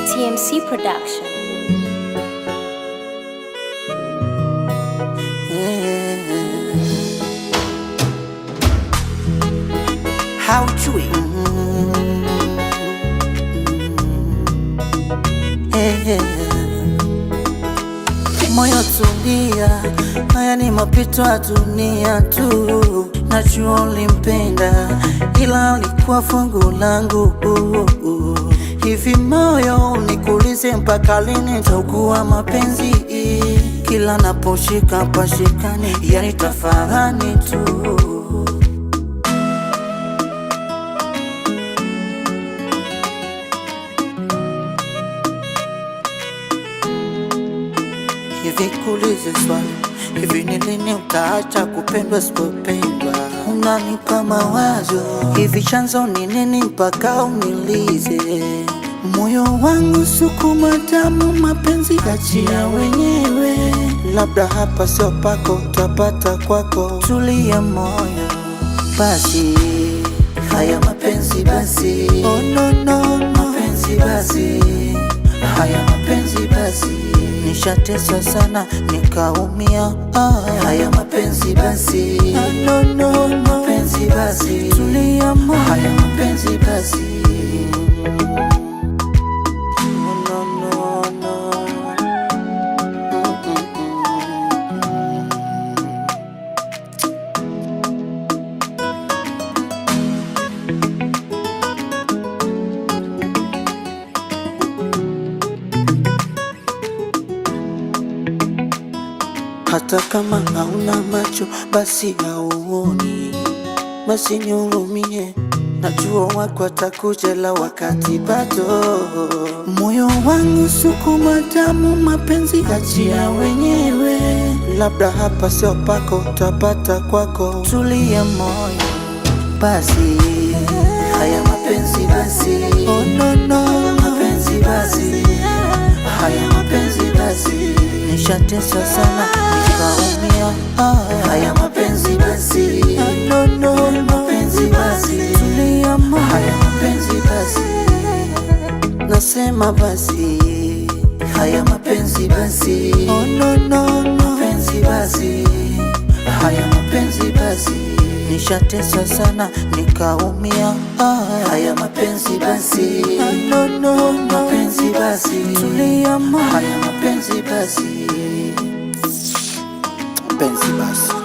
TMC Production. How chui moyo tulia, haya ni mapito ya dunia tu. Najua ulimpenda ila alikuwa fungu langu. Hivi moyo nikuulize, mpaka lini nitakuwa mapenzi? Kila naposhika pashikani, yani tafarani tu. Hivi kuulize swali, hivi ni lini utaacha kupendwa sipopendwa? Unanipa mawazo, hivi chanzo ni nini mpaka unilize? Moyo wangu sukuma damu, mapenzi achia wenyewe. Labda hapa sio pako, utapata kwako. Tulia moyo basi, haya mapenzi basi. Oh no no, mapenzi basi, haya mapenzi basi. Nishateswa sana nikaumia, haya mapenzi basi. No no, mapenzi basi. Tulia moyo, haya mapenzi basi. No no no. Hata kama hauna macho basi hauoni, basi nihurumie. Najua wako atakuja la wakati bado. Moyo wangu sukuma damu, mapenzi achia wenyewe. Labda hapa sio pako, utapata kwako. Tulia moyo basi, haya mapenzi basi. Oh no no, mapenzi basi, haya mapenzi basi. Nishateswa sana nikaumia, haya mapenzi basi. No no, mapenzi basi. Tulia moyo, haya mapenzi basi. Nasema basi, haya mapenzi basi. Oh no no, mapenzi basi, haya mapenzi basi. Nishateswa sana nikaumia, haya mapenzi basi. No no, mapenzi basi. Tulia moyo, haya mapenzi basi. Mapenzi basi.